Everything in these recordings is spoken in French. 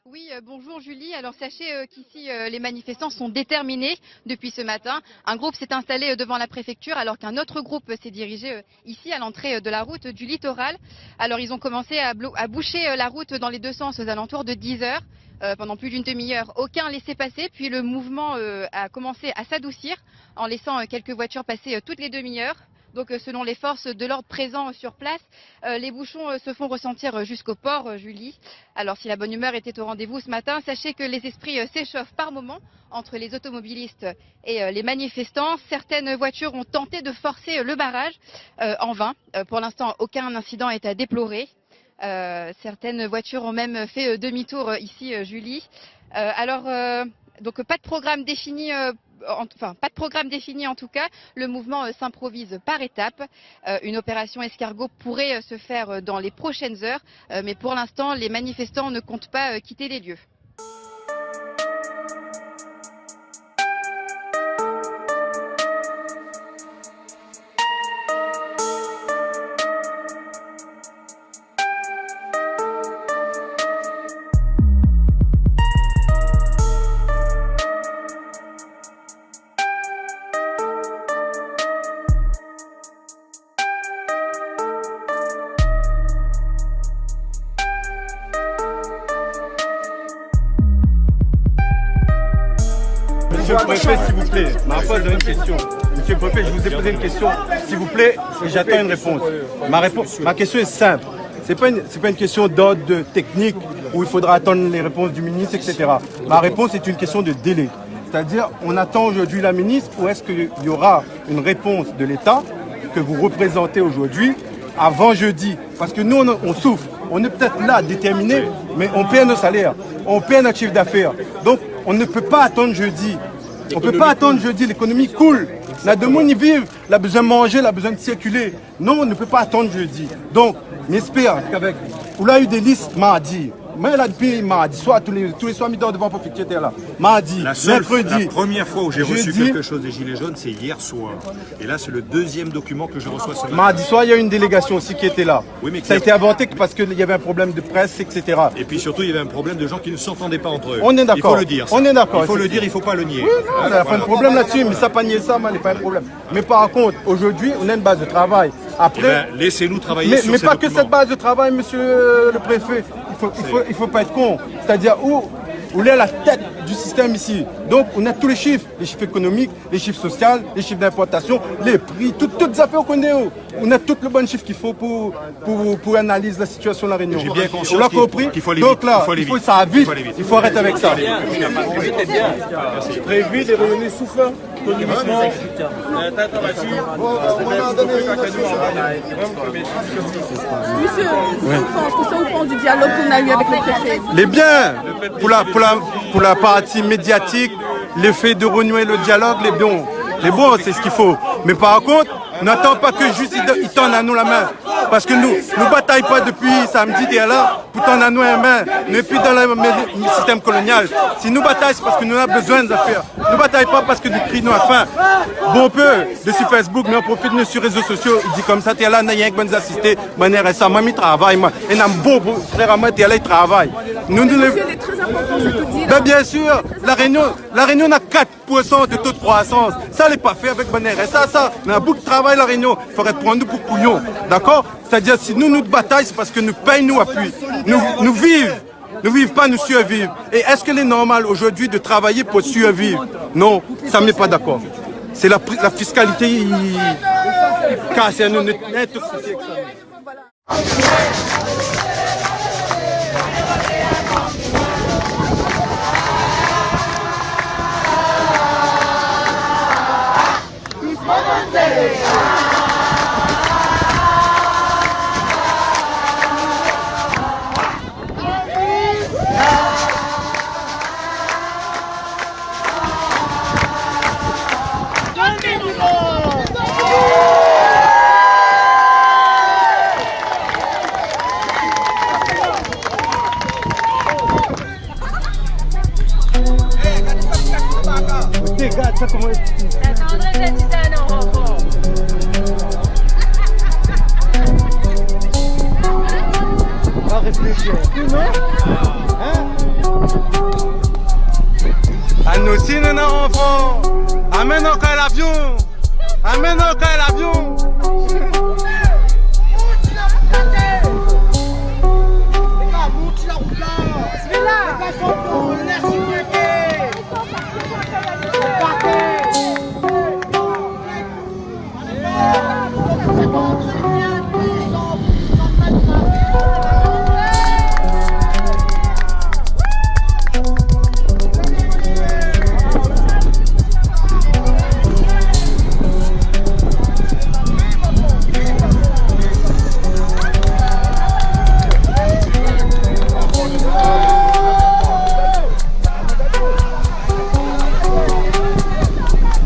Oui, bonjour Julie. Alors sachez qu'ici les manifestants sont déterminés depuis ce matin. Un groupe s'est installé devant la préfecture alors qu'un autre groupe s'est dirigé ici à l'entrée de la route du littoral. Alors ils ont commencé à boucher la route dans les deux sens aux alentours de 10 heures. Pendant plus d'une demi-heure, aucun laissez-passer, puis le mouvement a commencé à s'adoucir en laissant quelques voitures passer toutes les demi-heures. Donc selon les forces de l'ordre présents sur place, les bouchons se font ressentir jusqu'au port, Julie. Alors si la bonne humeur était au rendez-vous ce matin, sachez que les esprits s'échauffent par moments entre les automobilistes et les manifestants. Certaines voitures ont tenté de forcer le barrage en vain. Pour l'instant, aucun incident est à déplorer. Certaines voitures ont même fait demi-tour ici, Julie. Donc pas de programme défini. Pas de programme défini en tout cas, le mouvement s'improvise par étapes. Une opération escargot pourrait se faire dans les prochaines heures, mais pour l'instant, les manifestants ne comptent pas quitter les lieux. Monsieur le préfet, s'il vous plaît, ma foi, j'ai une question. Monsieur le préfet, je vous ai posé une question, s'il vous plaît, et j'attends une réponse. Ma question est simple. C'est pas une question d'ordre technique où il faudra attendre les réponses du ministre, etc. Ma réponse est une question de délai. C'est-à-dire, on attend aujourd'hui la ministre ou est-ce qu'il y aura une réponse de l'État que vous représentez aujourd'hui avant jeudi? Parce que nous, on souffre. On est peut-être là, déterminés, mais on perd nos salaires, on perd notre chiffre d'affaires. Donc, on ne peut pas attendre jeudi. On ne peut pas attendre jeudi, l'économie coule. La demande y vivent, elle a besoin de manger, elle a besoin de circuler. Non, on ne peut pas attendre jeudi. Donc, j'espère qu'avec... On a eu des listes mardi. Mais là, depuis mardi soir, tous les soirs, midi devant pour fixer là. Mardi, mercredi. La première fois où j'ai reçu quelque chose des Gilets jaunes, c'est hier soir. Et là, c'est le deuxième document que je reçois ce matin. Mardi soir, il y a une délégation aussi qui était là. Oui, mais ça a été inventé parce qu'il y avait un problème de presse, etc. Et puis surtout, il y avait un problème de gens qui ne s'entendaient pas entre eux. On est d'accord. Il faut le dire. On est d'accord. Il faut le dire, il ne faut pas le nier. Oui, non, il n'y a pas de problème là-dessus, mais ça, pas nier ça, il n'y a pas de problème. Mais par contre, aujourd'hui, on a une base de travail. Après, laissez-nous travailler sur mais ces pas documents. que cette base de travail, monsieur le préfet. Il faut pas être con. C'est-à-dire où est la tête du système ici. Donc on a tous les chiffres économiques, les chiffres sociaux, les chiffres d'importation, les prix, toutes les affaires qu'on connaît. On a tous les bons chiffres qu'il faut pour analyser la situation de la Réunion. J'ai bien conscience on l'a compris. qu'il faut aller Donc vite. là, il faut ça va vite. Il faut arrêter avec ça. Très vite et revenez soufflant. Monsieur, qu'est-ce que vous pensez du dialogue qu'on a eu avec le préfet? Les biens, pour la partie médiatique, l'effet de renouer le dialogue, les bons, c'est ce qu'il faut. Mais par contre, n'attends pas que juste ils tendent à nous la main. Parce que nous ne bataillons pas depuis samedi et là pour tendre à nous la main. Nous ne sommes plus dans le système colonial. Si nous bataillons, c'est parce que nous avons besoin d'affaires. Nous ne bataillons pas parce que nous crions à faim. Bon peu de sur Facebook, mais on profite de sur les réseaux sociaux. Il dit comme ça, tu es là, il y a un bon assisté, moi je travaille. Et il y a un beau frère à moi, tu es là, il travaille. Ben bien sûr, la Réunion a 4% de taux de croissance. Ça n'est pas fait avec Bonner. Et ça, on a beaucoup de travail la Réunion. Il faudrait prendre nous pour couillons. D'accord? C'est-à-dire, si nous bataillons, c'est parce que nous payons, nous appuyons. Nous vivons. Nous vivons pas, nous survivons. Et est-ce qu'il est normal aujourd'hui de travailler pour survivre? Non, ça ne met pas d'accord. C'est la fiscalité qui casse nous. Regarde ça comment on va réfléchir. Non? Hein? nous si nous enfants. Amène encore l'avion. Amène encore l'avion.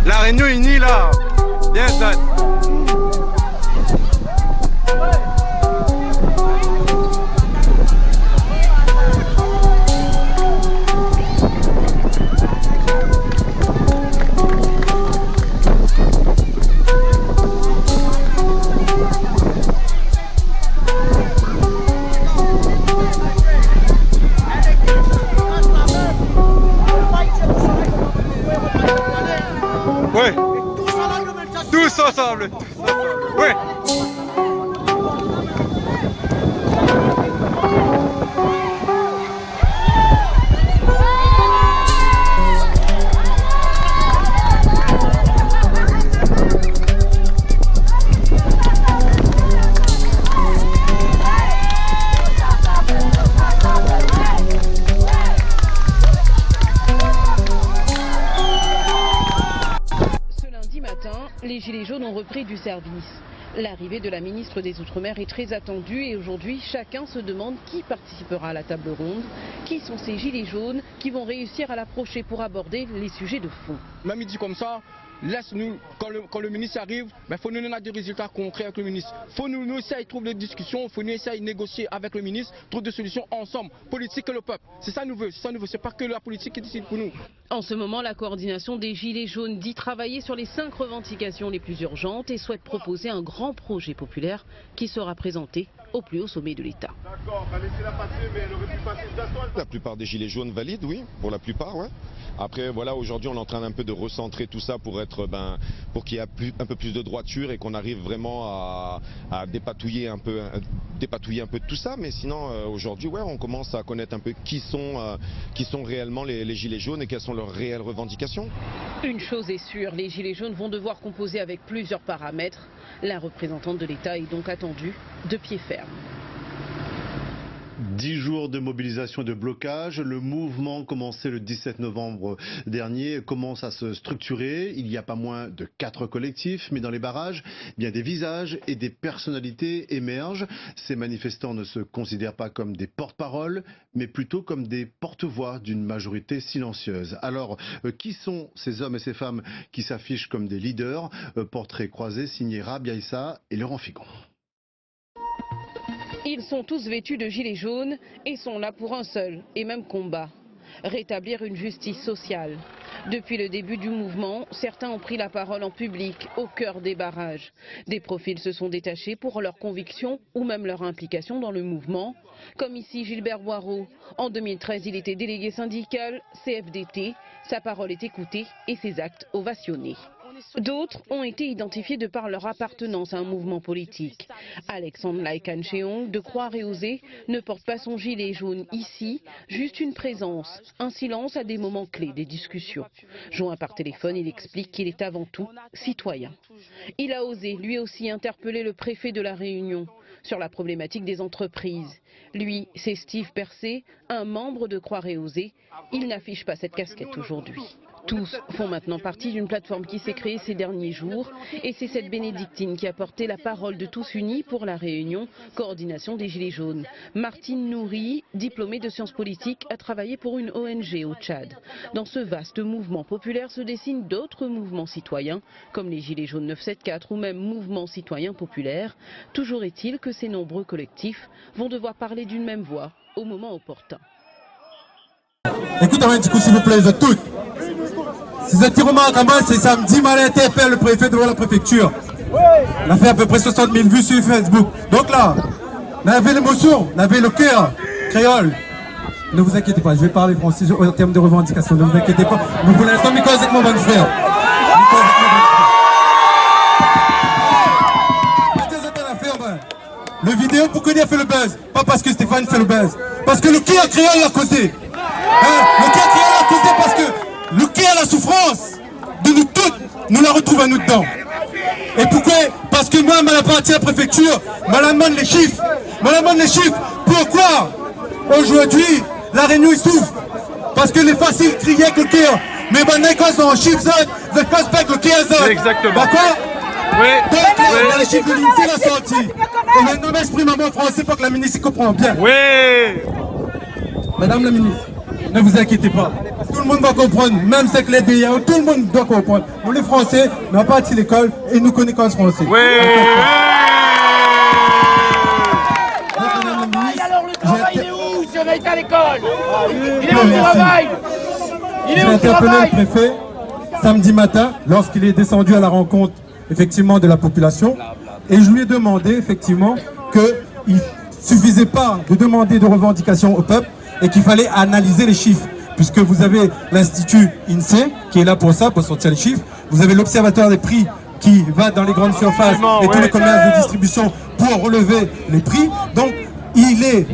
La Réunion unie là, bien ça. Ouais. Tous ensemble. Ouais. Les Gilets jaunes ont repris du service. L'arrivée de la ministre des Outre-mer est très attendue et aujourd'hui, chacun se demande qui participera à la table ronde. Qui sont ces Gilets jaunes qui vont réussir à l'approcher pour aborder les sujets de fond. Même il dit comme ça, laisse-nous, quand le ministre arrive, il faut nous donner des résultats concrets avec le ministre. Il faut nous essayer de trouver des discussions, il faut nous essayer de négocier avec le ministre, trouver des solutions ensemble, politique et le peuple. C'est ça nous veut, c'est pas que la politique qui décide pour nous. En ce moment, la coordination des Gilets jaunes dit travailler sur les 5 revendications les plus urgentes et souhaite proposer un grand projet populaire qui sera présenté au plus haut sommet de l'État. La plupart des Gilets jaunes valident, oui, pour la plupart, ouais. Après, voilà, aujourd'hui, on est en train un peu de recentrer tout ça pour être, pour qu'il y ait un peu plus de droiture et qu'on arrive vraiment à dépatouiller un peu tout ça. Mais sinon, aujourd'hui, ouais, on commence à connaître un peu qui sont réellement les Gilets jaunes et quelles sont leurs réelles revendications. Une chose est sûre, les Gilets jaunes vont devoir composer avec plusieurs paramètres. La représentante de l'État est donc attendue de pied ferme. 10 jours de mobilisation et de blocage. Le mouvement commencé le 17 novembre dernier commence à se structurer. Il n'y a pas moins de 4 collectifs, mais dans les barrages, bien des visages et des personnalités émergent. Ces manifestants ne se considèrent pas comme des porte-paroles, mais plutôt comme des porte-voix d'une majorité silencieuse. Alors, qui sont ces hommes et ces femmes qui s'affichent comme des leaders? Portrait croisé signé Rabia Issa et Laurent Figon. Ils sont tous vêtus de gilets jaunes et sont là pour un seul et même combat, rétablir une justice sociale. Depuis le début du mouvement, certains ont pris la parole en public, au cœur des barrages. Des profils se sont détachés pour leurs convictions ou même leur implication dans le mouvement. Comme ici Gilbert Boireau. En 2013, il était délégué syndical CFDT. Sa parole est écoutée et ses actes ovationnés. D'autres ont été identifiés de par leur appartenance à un mouvement politique. Alexandre Laikan-Cheong de Croix-Réauzé ne porte pas son gilet jaune ici, juste une présence, un silence à des moments clés des discussions. Joint par téléphone, il explique qu'il est avant tout citoyen. Il a osé lui aussi interpeller le préfet de la Réunion sur la problématique des entreprises. Lui, c'est Steve Percé, un membre de Croix-Réauzé. Il n'affiche pas cette casquette aujourd'hui. Tous font maintenant partie d'une plateforme qui s'est créée ces derniers jours et c'est cette bénédictine qui a porté la parole de Tous Unis pour la Réunion, coordination des Gilets jaunes. Martine Nouri, diplômée de sciences politiques, a travaillé pour une ONG au Tchad. Dans ce vaste mouvement populaire se dessinent d'autres mouvements citoyens comme les Gilets jaunes 974 ou même Mouvement citoyen populaire. Toujours est-il que ces nombreux collectifs vont devoir parler d'une même voix au moment opportun. Écoutez un petit coup s'il vous plaît, vous toutes. Ces attirements à Kamba, c'est samedi, mal interpelle le préfet devant la préfecture. On a fait à peu près 60 000 vues sur Facebook. Donc là, on avait l'émotion, on avait le cœur créole. Ne vous inquiétez pas, je vais parler français en termes de revendications. Ne vous inquiétez pas. Mais pour l'instant, Miko avec mon bon frère. Le vidéo, pourquoi il a fait le buzz? Pas parce que Stéphane fait le buzz. Parce que le qui a créé l'a causé. Le qui a créé l'a causé parce que le qui a la souffrance de nous toutes, nous la retrouve à nous dedans. Et pourquoi? Parce que moi, ma partie à la préfecture, je demande les chiffres. Je demande les chiffres. Pourquoi aujourd'hui, la Réunion il souffre? Parce que les faciles criaient que le cœur. Mais maintenant, quand ils sont en chiffres, ils cassent pas que le cœur. Exactement. D'accord? Oui. Donc, il y a les chiffres de l'INSEE la sortie. Et maintenant, m'exprime en français pour que la ministre comprenne bien. Oui. Madame la ministre, ne vous inquiétez pas. Tout le monde va comprendre, même ceux que les DIAO, tout le monde doit comprendre. Nous les Français, nous n'avons pas parti l'école et nous connaissons le français. Oui. Alors le travail, il est où si on a été à l'école? Il est où le travail? J'ai interpellé le préfet samedi matin lorsqu'il est descendu à la rencontre effectivement de la population et je lui ai demandé effectivement qu'il ne suffisait pas de demander de revendications au peuple et qu'il fallait analyser les chiffres puisque vous avez l'Institut INSEE qui est là pour ça, pour sortir les chiffres, vous avez l'Observatoire des prix qui va dans les grandes surfaces et tous les commerces de distribution pour relever les prix. Donc il est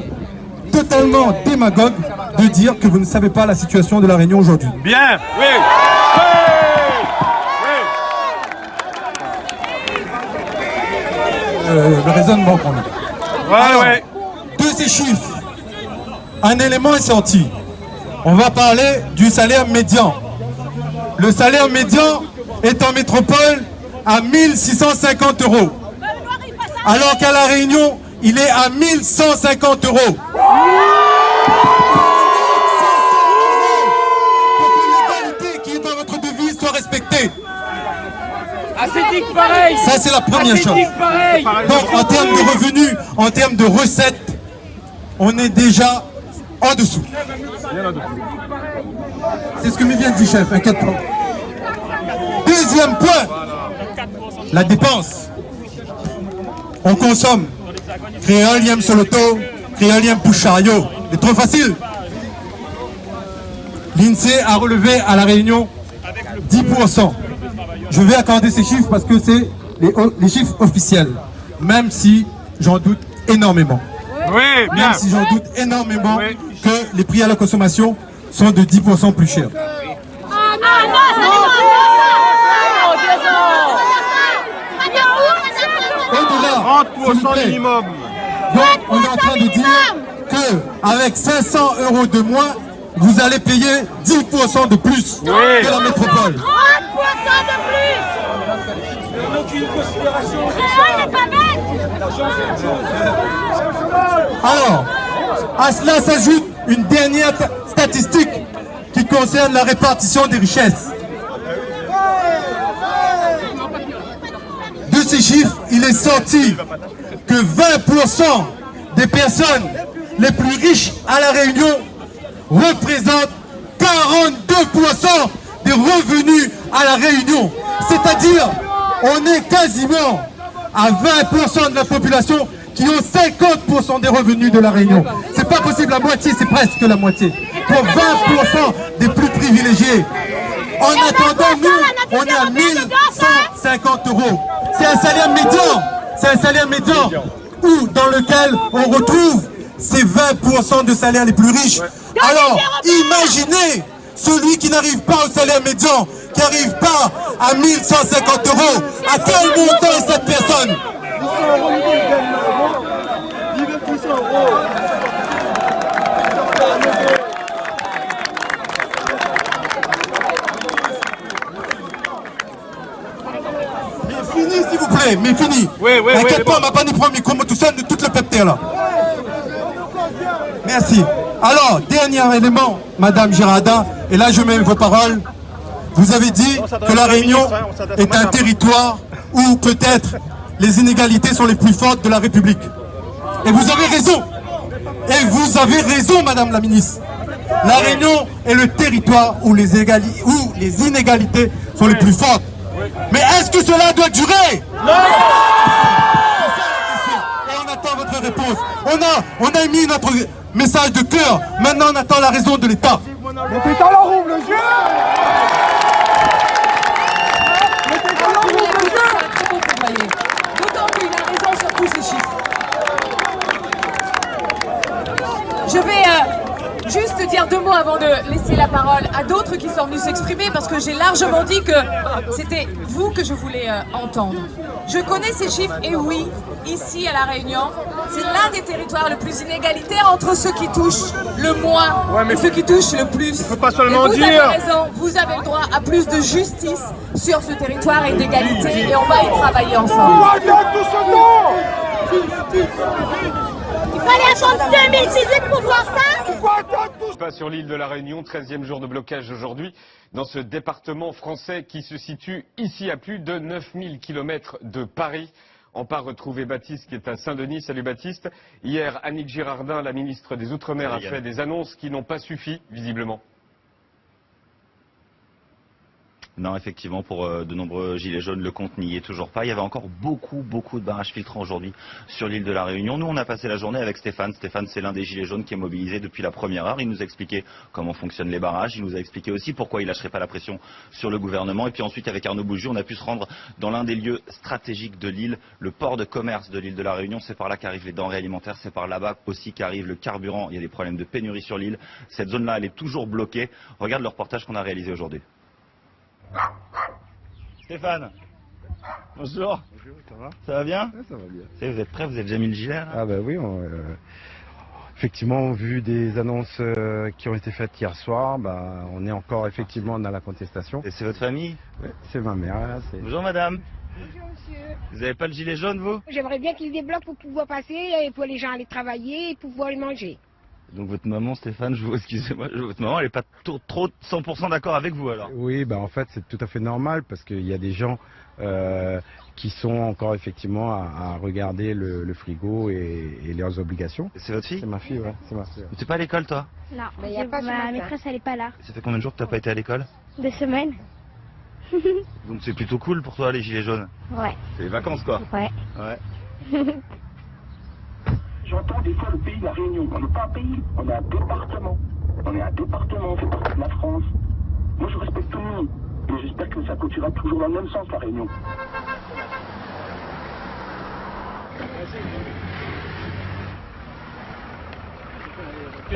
totalement démagogue de dire que vous ne savez pas la situation de la Réunion aujourd'hui. Bien. Oui. Le raisonnement qu'on a. Alors, de ces chiffres, un élément est sorti. On va parler du salaire médian. Le salaire médian est en métropole à 1650 €. Alors qu'à La Réunion, il est à 1150 €. Pour que l'égalité qui est dans votre devise soit respectée. Pareil. Ça, c'est la première chose. Donc, en termes de revenus, en termes de recettes, on est déjà en dessous. C'est ce que me vient de dire, chef, inquiète pas. Deuxième point, la dépense. On consomme. Créole, yem soloto, créole, yem pouchario. C'est trop facile. L'INSEE a relevé à La Réunion 10%. Je vais accorder ces chiffres parce que c'est les chiffres officiels, même si j'en doute énormément. Oui, bien. Même si j'en doute énormément que les prix à la consommation sont de 10% plus chers. Au-delà, 30% minimum. Donc on est en train de dire qu'avec 500 € de moins, vous allez payer 10% de plus que la métropole. 30% de plus. Aucune considération. Alors, à cela s'ajoute une dernière statistique qui concerne la répartition des richesses. De ces chiffres, il est sorti que 20% des personnes les plus riches à La Réunion représentent 42% des revenus à La Réunion. C'est-à-dire, on est quasiment à 20% de la population qui ont 50% des revenus de La Réunion. C'est pas possible, la moitié, c'est presque la moitié. Pour 20% des plus privilégiés. En attendant, nous, on est à 1150 €. C'est un salaire médian. C'est un salaire médian dans lequel on retrouve ces 20% de salaires les plus riches. Alors, imaginez celui qui n'arrive pas au salaire médian, qui n'arrive pas à 1150 €. À quel montant est cette personne? Mais fini, s'il vous plaît, mais fini. T'inquiète pas, on va pas nous prendre le micro tout seul de toute le peuple là. Merci. Alors, dernier élément, Madame Girardin, et là je mets vos paroles. Vous avez dit que La Réunion est un territoire où peut-être les inégalités sont les plus fortes de la République. Et vous avez raison. Et vous avez raison, Madame la ministre. La Réunion est le territoire où les inégalités sont les plus fortes. Mais est-ce que cela doit durer? Non. Et on attend votre réponse. On a émis notre message de cœur. Maintenant, on attend la raison de l'État. Mettez dans la roue le jeu. Mettez dans la roue le jeu. D'autant qu'il a raison sur tous ces chiffres. Je vais juste dire 2 mots avant de laisser la parole à d'autres qui sont venus s'exprimer parce que j'ai largement dit que c'était vous que je voulais entendre. Je connais ces chiffres et oui, ici à La Réunion, c'est l'un des territoires le plus inégalitaire entre ceux qui touchent le moins et ceux qui touchent le plus. Faut pas seulement et vous dire. avez raison, vous avez le droit à plus de justice sur ce territoire et d'égalité et on va y travailler ensemble. Il fallait attendre 2018 pour voir ça. Pas sur l'île de la Réunion, 13e jour de blocage aujourd'hui dans ce département français qui se situe ici à plus de 9000 km de Paris. On part retrouver Baptiste qui est à Saint-Denis. Salut Baptiste. Hier, Annick Girardin, la ministre des Outre-mer, a fait des annonces qui n'ont pas suffi, visiblement. Non, effectivement, pour de nombreux gilets jaunes, le compte n'y est toujours pas. Il y avait encore beaucoup de barrages filtrants aujourd'hui sur l'île de la Réunion. Nous, on a passé la journée avec Stéphane. Stéphane, c'est l'un des gilets jaunes qui est mobilisé depuis la première heure. Il nous a expliqué comment fonctionnent les barrages. Il nous a expliqué aussi pourquoi il lâcherait pas la pression sur le gouvernement. Et puis ensuite, avec Arnaud Bouju, on a pu se rendre dans l'un des lieux stratégiques de l'île, le port de commerce de l'île de la Réunion. C'est par là qu'arrivent les denrées alimentaires. C'est par là-bas aussi qu'arrive le carburant. Il y a des problèmes de pénurie sur l'île. Cette zone-là, elle est toujours bloquée. Regarde le reportage qu'on a réalisé aujourd'hui. Stéphane, bonjour. Bonjour, ça va? Ça va bien? Ouais, ça va bien. Vous êtes prêts? Vous avez déjà mis le gilet là? Ah bah oui, effectivement, vu des annonces qui ont été faites hier soir, on est encore effectivement dans la contestation. Et c'est votre famille? Oui, c'est ma mère. Là, bonjour madame. Bonjour monsieur. Vous n'avez pas le gilet jaune vous? J'aimerais bien qu'ils débloquent pour pouvoir passer et pour les gens aller travailler et pouvoir manger. Donc votre maman, Stéphane, excusez-moi, votre maman, elle n'est pas trop 100% d'accord avec vous alors? Oui, en fait c'est tout à fait normal parce qu'il y a des gens qui sont encore effectivement à regarder le frigo et leurs obligations. C'est votre fille? C'est ma fille, ouais, c'est ma fille. Tu n'es pas à l'école toi? Non, ma maîtresse elle n'est pas là. Ça fait combien de jours que tu n'as pas été à l'école? 2 semaines. Donc c'est plutôt cool pour toi les gilets jaunes? Ouais. C'est les vacances quoi? Ouais. J'entends des fois le pays de la Réunion. On n'est pas un pays, on est un département. On est un département, on fait partie de la France. Moi je respecte tout le monde. Et j'espère que ça continuera toujours dans le même sens la Réunion.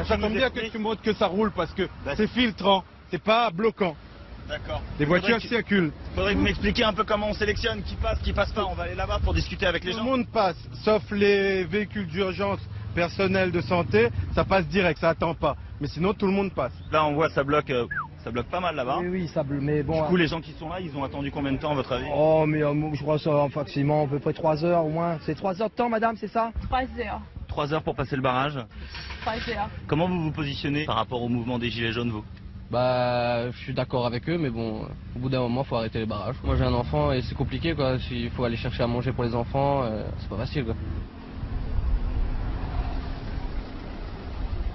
Ça tombe bien que tu montres que ça roule parce que c'est filtrant, c'est pas bloquant. D'accord. Les voitures circulent. Faudrait que vous m'expliquiez un peu comment on sélectionne, qui passe pas. On va aller là-bas pour discuter avec les gens. Tout le monde passe, sauf les véhicules d'urgence personnels de santé, ça passe direct, ça attend pas. Mais sinon tout le monde passe. Là on voit ça bloque pas mal là-bas. Oui, ça bloque, mais bon... Du coup les gens qui sont là, ils ont attendu combien de temps à votre avis? Oh, mais je crois que ça facilement à peu près 3 heures au moins. C'est 3 heures de temps madame, c'est ça? 3 heures. 3 heures pour passer le barrage. 3 heures. Comment vous vous positionnez par rapport au mouvement des gilets jaunes vous? Je suis d'accord avec eux, mais bon, au bout d'un moment, faut arrêter les barrages. Moi, j'ai un enfant et c'est compliqué, quoi. Il faut aller chercher à manger pour les enfants, c'est pas facile, quoi.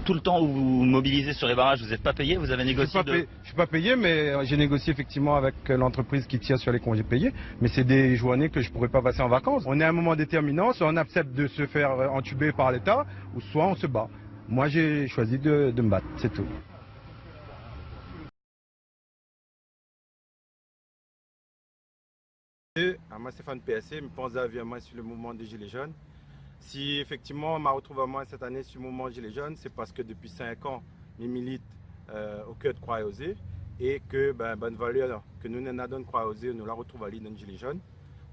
Tout le temps où vous vous mobilisez sur les barrages, vous n'êtes pas payé, vous avez négocié Je suis pas payé, mais j'ai négocié effectivement avec l'entreprise qui tire sur les congés payés. Mais c'est des journées que je pourrais pas passer en vacances. On est à un moment déterminant, soit on accepte de se faire entuber par l'État, ou soit on se bat. Moi, j'ai choisi de me battre, c'est tout. Moi, Stéphane PSC, je pense évidemment sur le mouvement des Gilets jaunes. Si effectivement on m'a retrouvé moi cette année sur le mouvement Gilets jaunes, c'est parce que depuis 5 ans, je milite au cœur de Croix-Osée et que bonne valeur que nous n'avons de Croix-Osée, nous la retrouvons à l'île de Gilets jaunes.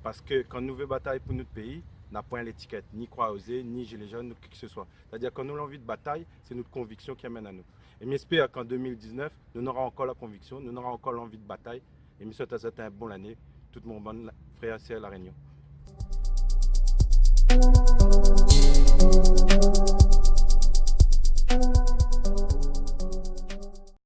Parce que quand nous veut bataille pour notre pays, n'a point l'étiquette, ni Croix-Osée, ni Gilets jaunes, ou qui que ce soit. C'est-à-dire que quand nous avons envie de bataille, c'est notre conviction qui amène à nous. Et j'espère qu'en 2019, nous aurons encore la conviction, nous aurons encore l'envie de bataille. Et je souhaite à cette un bon année. Tout mon bon frère c'est à La Réunion.